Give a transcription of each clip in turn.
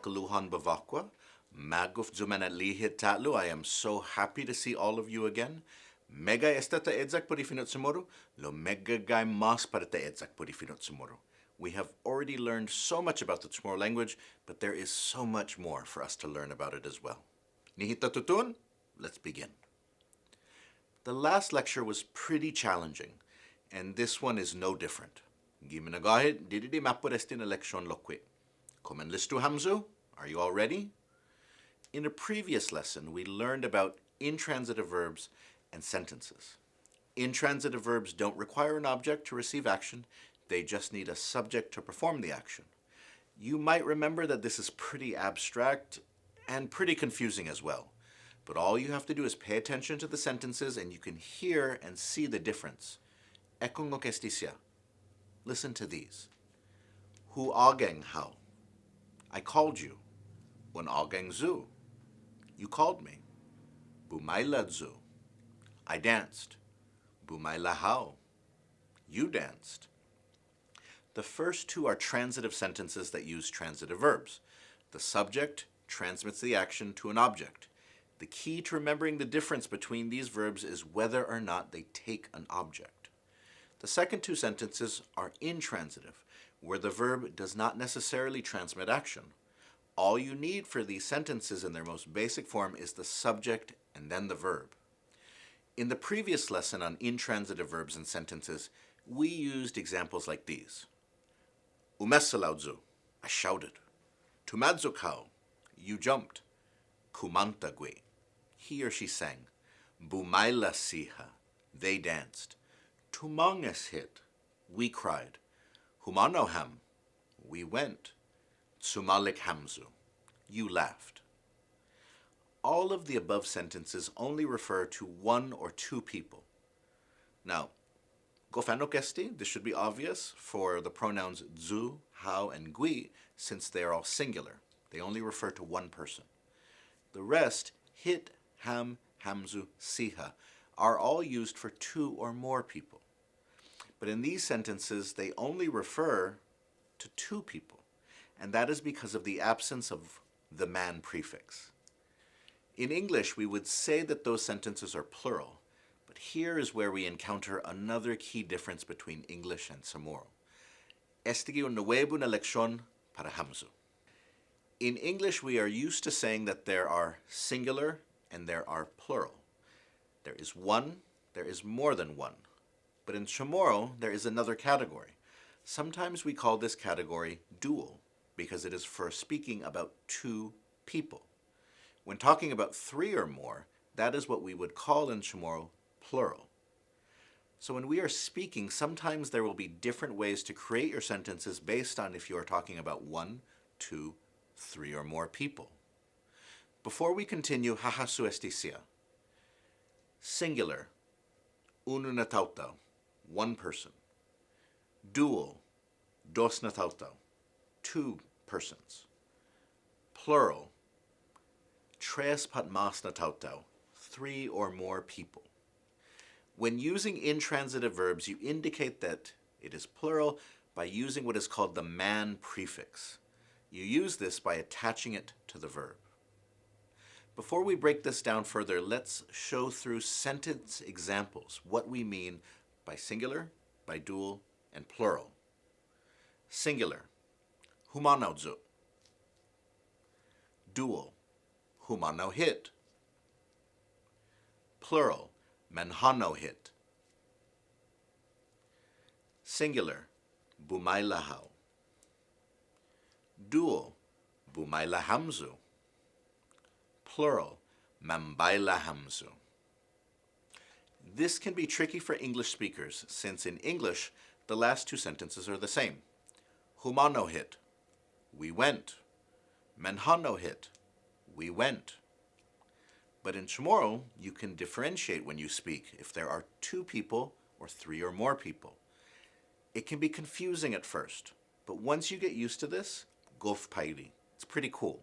Kaluhan Bevacqua. Maguf Zumanat Lihit Tatlu. I am so happy to see all of you again. Mega estata edzak purifinot CHamoru. Lo mega gai mas parata edzak purifinot CHamoru. We have already learned so much about the CHamoru language, but there is so much more for us to learn about it as well. Nihita tutun? Let's begin. The last lecture was pretty challenging, and this one is no different. Giminagahid dididi mapurestin election loqui. Komen listu hamzu? Are you all ready? In a previous lesson, we learned about intransitive verbs and sentences. Intransitive verbs don't require an object to receive action. They just need a subject to perform the action. You might remember that this is pretty abstract and pretty confusing as well. But all you have to do is pay attention to the sentences and you can hear and see the difference. Ekong okesticia. Listen to these. Hu ageng how? I called you. Un ageng zu. You called me. Bumaila zu. I danced. Bumaila how? You danced. The first two are transitive sentences that use transitive verbs. The subject transmits the action to an object. The key to remembering the difference between these verbs is whether or not they take an object. The second two sentences are intransitive, where the verb does not necessarily transmit action. All you need for these sentences in their most basic form is the subject and then the verb. In the previous lesson on intransitive verbs and sentences, we used examples like these. Umesalaudzu, I shouted. Tumadzukau, you jumped. Kumantagui, he or she sang. Bumaila siha, they danced. Tumanges hit, we cried. Humanoham, we went. Tsumalik hamzu, you laughed. All of the above sentences only refer to one or two people. Now, gofanokesti, this should be obvious for the pronouns zu, how, and gui, since they are all singular. They only refer to one person. The rest, hit, ham, hamzu, siha, are all used for two or more people. But in these sentences, they only refer to two people, and that is because of the absence of the man prefix. In English, we would say that those sentences are plural, but here is where we encounter another key difference between English and CHamoru. Estigi un nuevo na lección para hamzu. In English, we are used to saying that there are singular and there are plural. There is one, there is more than one. But in CHamoru, there is another category. Sometimes we call this category dual, because it is for speaking about two people. When talking about three or more, that is what we would call in CHamoru plural. So when we are speaking, sometimes there will be different ways to create your sentences based on if you are talking about one, two, three or more people. Before we continue, hahasu esticia. Singular, unu natautau, one person. Dual, dos natautau, two persons. Plural, tres pat mas natautau, three or more people. When using intransitive verbs, you indicate that it is plural by using what is called the man prefix. You use this by attaching it to the verb. Before we break this down further, let's show through sentence examples what we mean by singular, by dual, and plural. Singular, humanaudzu. Dual, humano hit. Plural, menhano hit. Singular, bumailahau. Dual, bumaila-hamzu. Plural, mambaila-hamzu. This can be tricky for English speakers, since in English, the last two sentences are the same. Humano hit, we went. Menhano hit, we went. But in CHamoru, you can differentiate when you speak if there are two people or three or more people. It can be confusing at first, but once you get used to this, gof pairi. It's pretty cool.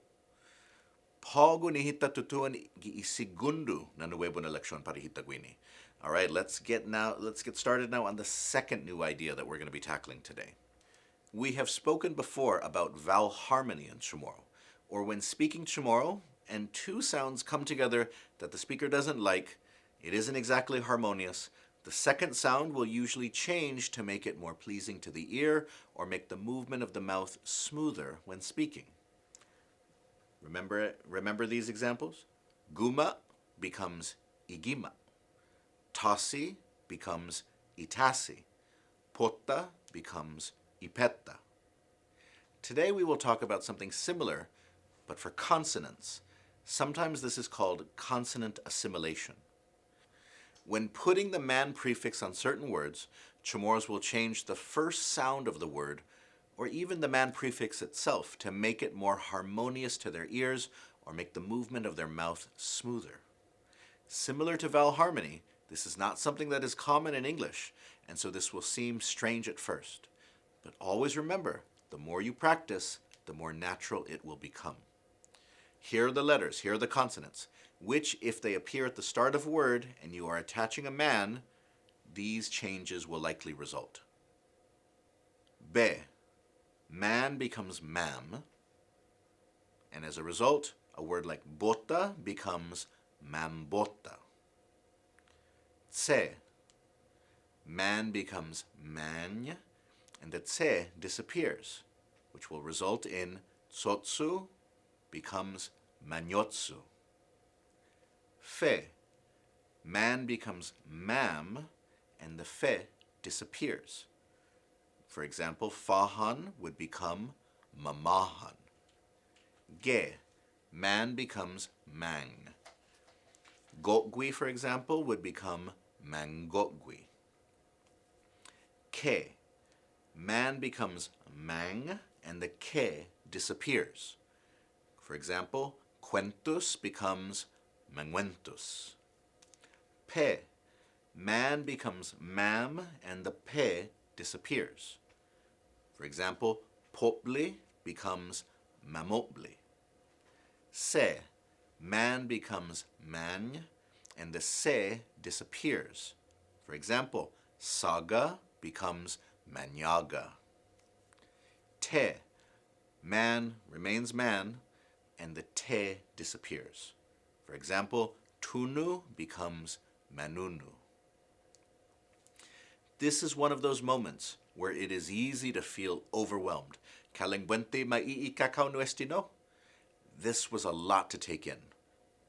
Pago nihita tutuan giisigundu na nuevo na leksyon para hitagwini. All right, let's get started now on the second new idea that we're going to be tackling today. We have spoken before about vowel harmony in CHamoru. or when speaking Chamorro and two sounds come together that the speaker doesn't like, it isn't exactly harmonious, the second sound will usually change to make it more pleasing to the ear or make the movement of the mouth smoother when speaking. Remember these examples? Guma becomes igima. Tasi becomes itasi. Potta becomes ipetta. Today we will talk about something similar, but for consonants. Sometimes this is called consonant assimilation. When putting the man prefix on certain words, Chamorros will change the first sound of the word, or even the man prefix itself, to make it more harmonious to their ears or make the movement of their mouth smoother. Similar to vowel harmony, this is not something that is common in English, and so this will seem strange at first. But always remember, the more you practice, the more natural it will become. Here are the letters, here are the consonants, which, if they appear at the start of a word and you are attaching a man, these changes will likely result. Be, man becomes mam, and as a result, a word like bota becomes mambota. Tse, man becomes man, and the tse disappears, which will result in tsotsu becomes manyotsu. Fe, man becomes mam, and the fe disappears. For example, fahan would become mamahan. Ge, man becomes mang. Gotgui, for example, would become mangotgui. Ke, man becomes mang, and the ke disappears. For example, quentus becomes manguentus. Pe, man becomes mam, and the pe disappears. For example, popli becomes mamopli. Se, man becomes man, and the se disappears. For example, saga becomes manyaga. Te, man remains man, and the te disappears. For example, tunu becomes manunu. This is one of those moments where it is easy to feel overwhelmed. Kalingbuente maii kakao nuesti no? This was a lot to take in.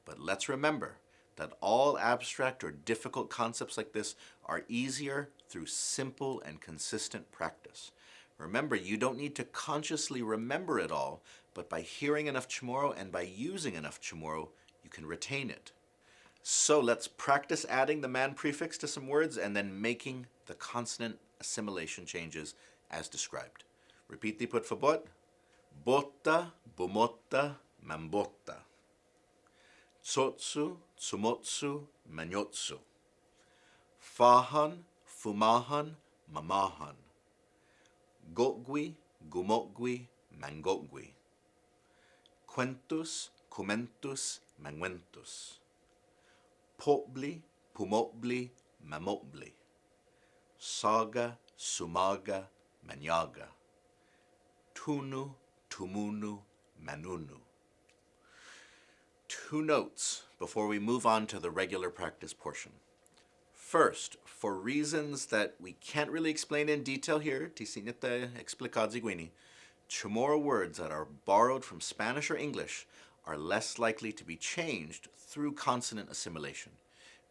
But let's remember that all abstract or difficult concepts like this are easier through simple and consistent practice. Remember, you don't need to consciously remember it all, but by hearing enough Chamorro and by using enough Chamorro, you can retain it. So let's practice adding the man prefix to some words and then making the consonant assimilation changes as described. Repeat the put for bot. Botta, bumotta, mambotta. Tsotsu, tsumotsu, manyotsu. Fahan, fumahan, mamahan. Gotgui, gumotgui, mangotgui. Quentus, cumentus, manguentus. Popli, pumopli, mamopli. Saga, sumaga, manyaga. Tunu, tumunu, manunu. 2 notes before we move on to the regular practice portion. First, for reasons that we can't really explain in detail here, tisinete explicadziguini, Chamorro words that are borrowed from Spanish or English are less likely to be changed through consonant assimilation.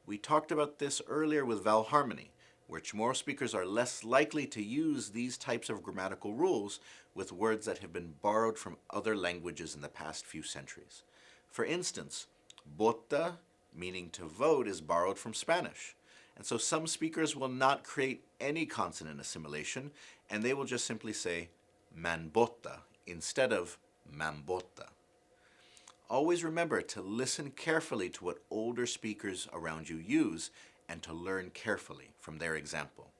We talked about this earlier with vowel harmony, where Chamorro speakers are less likely to use these types of grammatical rules with words that have been borrowed from other languages in the past few centuries. For instance, bota, meaning to vote, is borrowed from Spanish. And so some speakers will not create any consonant assimilation, and they will just simply say manbota instead of mambota. Always remember to listen carefully to what older speakers around you use and to learn carefully from their example.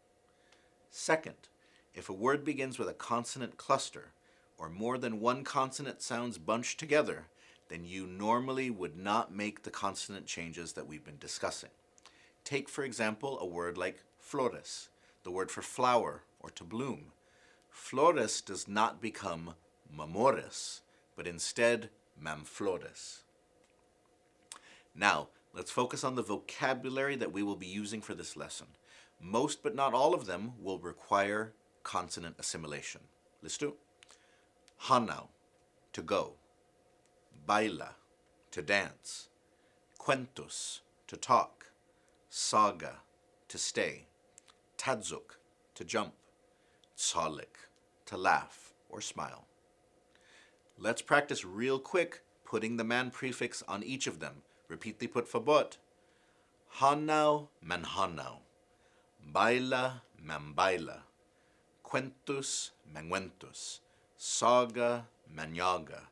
Second, if a word begins with a consonant cluster, or more than one consonant sounds bunched together, then you normally would not make the consonant changes that we've been discussing. Take, for example, a word like flores, the word for flower or to bloom. Flores does not become mamores, but instead mam flores. Now, let's focus on the vocabulary that we will be using for this lesson. Most but not all of them will require consonant assimilation. Listo? Hanau, to go. Baila, to dance. Cuentos, to talk. Saga, to stay. Tadzuk, to jump. Tsalik, to laugh or smile. Let's practice real quick putting the man prefix on each of them. Repeat the put fabot. Hanau, man hanau. Baila, man baila. Cuentus, manguentus. Saga, manyaga.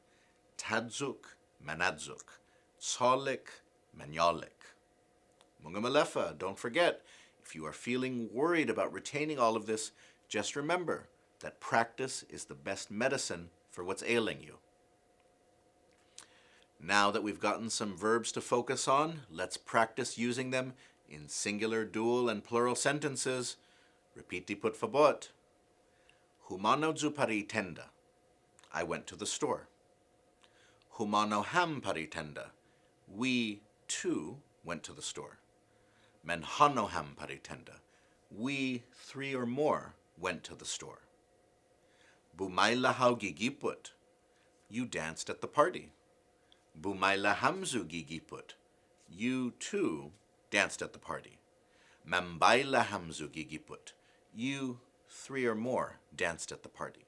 Tadzuk, manadzuk. Tsalik, manyalik. Mga malefa, don't forget, if you are feeling worried about retaining all of this, just remember that practice is the best medicine for what's ailing you. Now that we've gotten some verbs to focus on, let's practice using them in singular, dual, and plural sentences. Repeat the put fabot. Humano zu paritenda. I went to the store. Humano ham paritenda. We, too, went to the store. Menhano ham paritenda. We, three or more, went to the store. Bumaila hau gigiput. You danced at the party. Bumaila hamzu gigiput. You, too, danced at the party. Mambaila hamzu gigiput. You, three or more, danced at the party.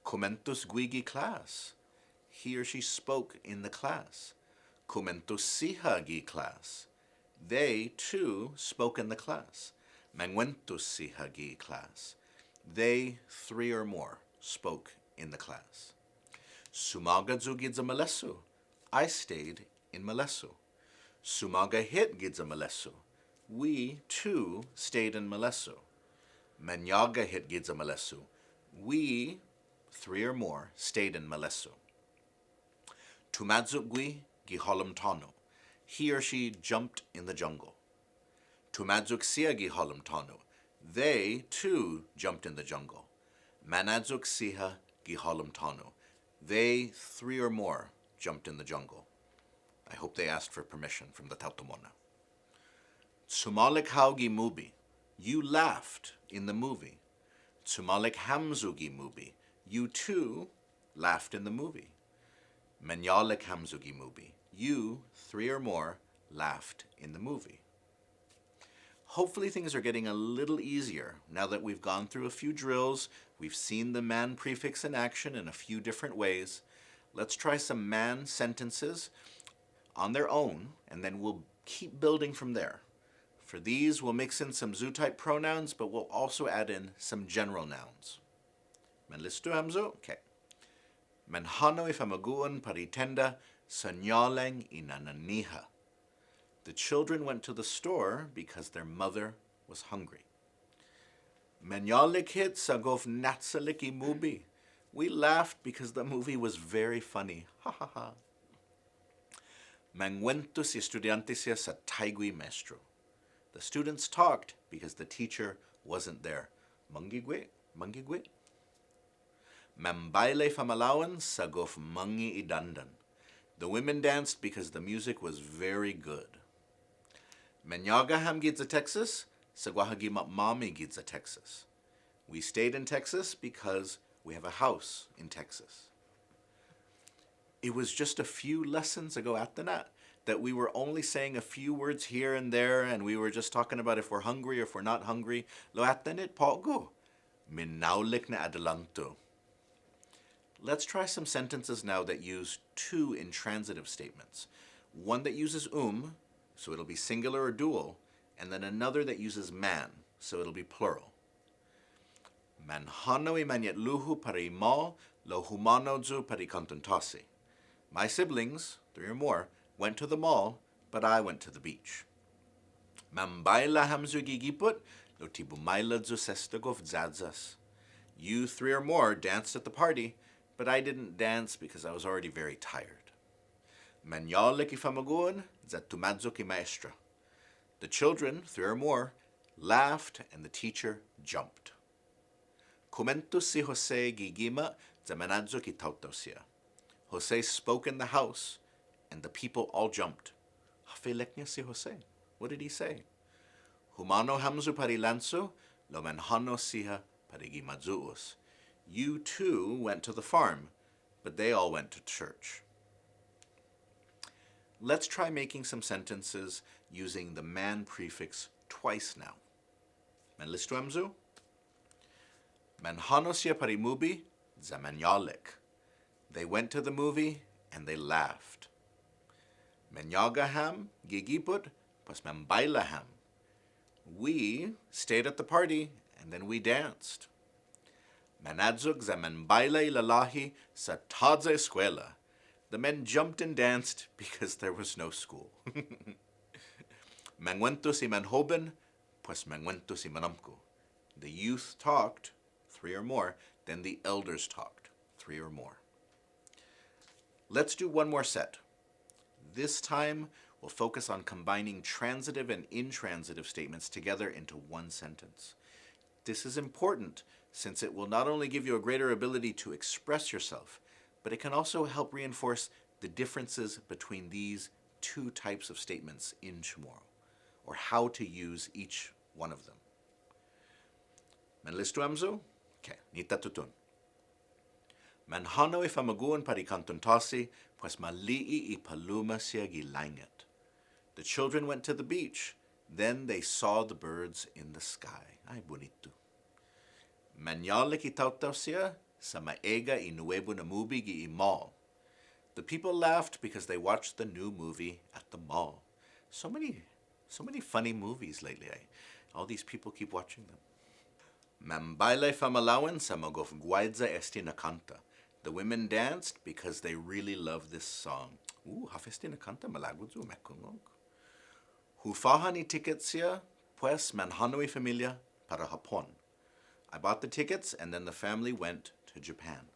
Comentus guigi class. He or she spoke in the class. Comentus siha gi class. They, too, spoke in the class. Manguentus siha gi class. They, three or more, spoke in the class. Sumaga zu gidza malesu. I stayed in Malesu. Sumaga hit gidza malesu. We, too, stayed in Malesu. Manyaga hit gidza malesu. We, three or more, stayed in Malesu. Tumadzuk gui giholam tanu. He or she jumped in the jungle. Tumadzuk sia giholam tanu. They, too, jumped in the jungle. Manadzuk siha giholam tanu. They, three or more, jumped in the jungle. I hope they asked for permission from the Tautomona. Tsumalik haugi mubi. You laughed in the movie. Tsumalik hamzugi mubi. You, too, laughed in the movie. Menyalik hamzugi mubi. You, three or more, laughed in the movie. Hopefully things are getting a little easier now that we've gone through a few drills. We've seen the man prefix in action in a few different ways. Let's try some man sentences on their own, and then we'll keep building from there. For these, we'll mix in some zoo-type pronouns, but we'll also add in some general nouns. Men listo hamzo? Okay. Men hano ifamaguan paritenda sanyaleng inananiha. The children went to the store because their mother was hungry. Menyalik hit sagof natsaliki mubi. We laughed because the movie was very funny. Ha ha ha. Manguentos estudiantes sa taigui maestro. The students talked because the teacher wasn't there. Mangigwe, mangigwe. Mambaile famalawan sagof mangi idandan. The women danced because the music was very good. Menyaga ham gidza Texas, sagwahagi mami gidza Texas. We stayed in Texas because we have a house in Texas. It was just a few lessons ago at the Nat that we were only saying a few words here and there, and we were just talking about if we're hungry or if we're not hungry. Lo at the nit pogo. Minaulik na adelanto. Let's try some sentences now that use two intransitive statements. One that uses so it'll be singular or dual, and then another that uses man, so it'll be plural. Manhano imanyet luhu pari mo lo humano zu pari kontuntasi. My siblings, three or more, went to the mall, but I went to the beach. Mambaila hamzu gigiput lo tibumaila zu sestagov zadzas. You, three or more, danced at the party, but I didn't dance because I was already very tired. Manyalik ifamaguan zatumadzuki maestra. The children, three or more, laughed and the teacher jumped. Kumentus si Jose gigima zamanadzuki tautosia. Jose spoke in the house, and the people all jumped. Hafelek niya si Jose. What did he say? Humano hamzu parilanso, lo menhano siha parigimadzuos. You too went to the farm, but they all went to church. Let's try making some sentences using the man prefix twice now. Menlistu amzu? Menhano siya parimubi, zamanyalik. They went to the movie and they laughed. Menyagaham gigiput pas membailaham. We stayed at the party and then we danced. Manadzug za membaila ilalahi sa tadza escuela. The men jumped and danced because there was no school. Mangwento si manhoben pues mangwento si manamku. The youth talked, 3 or more, then the elders talked, 3 or more. Let's do one more set. This time, we'll focus on combining transitive and intransitive statements together into one sentence. This is important since it will not only give you a greater ability to express yourself, but it can also help reinforce the differences between these two types of statements in CHamoru, or how to use each one of them. Menlistu amzu? Okay, nita tutun. Manhano ifamaguan parikantuntasi, pues malii I paluma siya gilangat. The children went to the beach. Then they saw the birds in the sky. Ay, bonito. Manyalik itautaw siya sa maega I nuevo na movie gi mall. The people laughed because they watched the new movie at the mall. So many funny movies lately. All these people keep watching them. Mambailay famalawan sa magof guaidza esti nakanta. The women danced because they really love this song. Hafesti nakanta malagudzu mekungong. Hufahan I tickets siya, pues manhano I familia para Japon. I bought the tickets and then the family went to Japan.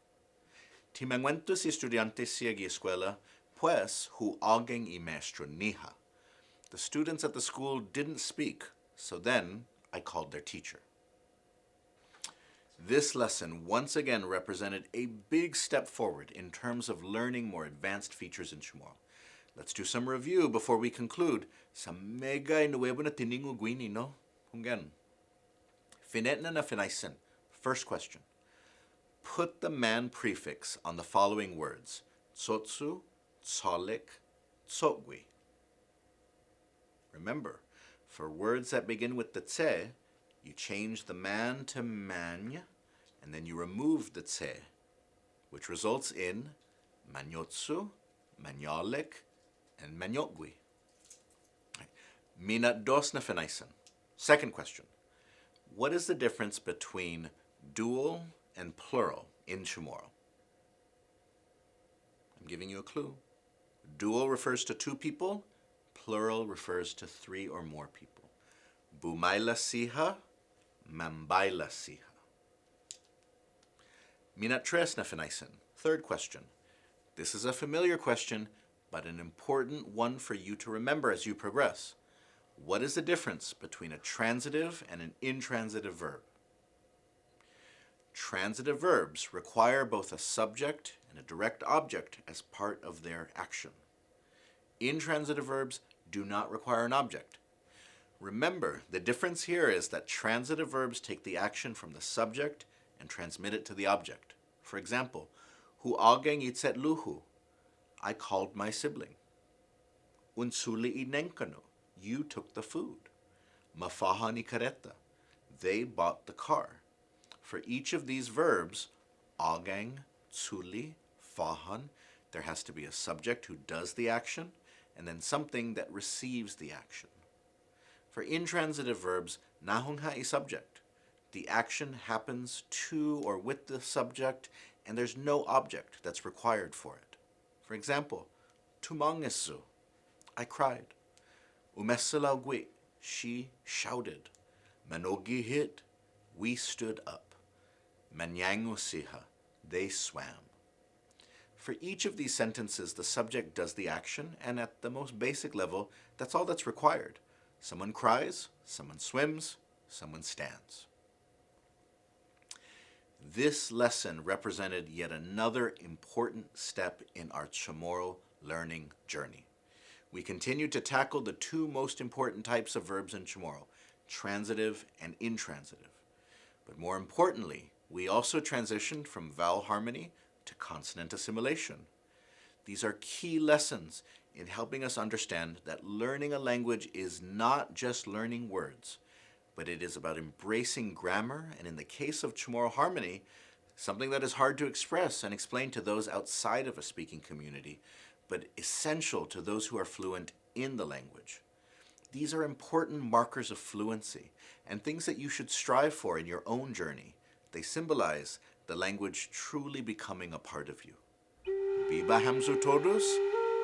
Timangwentos estudiantes siya gi escuela, pues hu ageng I maestro niha. The students at the school didn't speak, so then I called their teacher. This lesson once again represented a big step forward in terms of learning more advanced features in CHamoru. Let's do some review before we conclude. Sa mega nuevo na tiningu guini, no? Hungen. Finetna na finaisen. First question. Put the man prefix on the following words. Tsotsu, tsolik, tsogwi. Remember, for words that begin with the tse, you change the man to many, and then you remove the tse, which results in manyotsu, manyalik, and manyogwi. Minat dos na finaisen. Second question. What is the difference between dual and plural in CHamoru? I'm giving you a clue. Dual refers to 2 people. Plural refers to 3 or more people. Bumaila siha, mambaila siha. Minat tres na finaisen. Third question. This is a familiar question, but an important one for you to remember as you progress. What is the difference between a transitive and an intransitive verb? Transitive verbs require both a subject and a direct object as part of their action. Intransitive verbs do not require an object. Remember, the difference here is that transitive verbs take the action from the subject and transmit it to the object. For example, hu ageng itset luhu. I called my sibling. Unsuli inenkano. You took the food. Mafaha ni kareta. They bought the car. For each of these verbs, ageng, tsuli, fahan, there has to be a subject who does the action, and then something that receives the action. For intransitive verbs, nahungha is subject. The action happens to or with the subject, and there's no object that's required for it. For example, tumangesu, I cried. Umesalagwi, she shouted. Manogi hit, we stood up. Manyango siha, they swam. For each of these sentences, the subject does the action, and at the most basic level, that's all that's required. Someone cries, someone swims, someone stands. This lesson represented yet another important step in our CHamoru learning journey. We continued to tackle the two most important types of verbs in CHamoru, transitive and intransitive. But more importantly, we also transitioned from vowel harmony to consonant assimilation. These are key lessons in helping us understand that learning a language is not just learning words, but it is about embracing grammar, and in the case of CHamoru harmony, something that is hard to express and explain to those outside of a speaking community, but essential to those who are fluent in the language. These are important markers of fluency and things that you should strive for in your own journey. They symbolize the language truly becoming a part of you. Biba hamzu todos,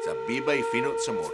sa biba ifinot samoro.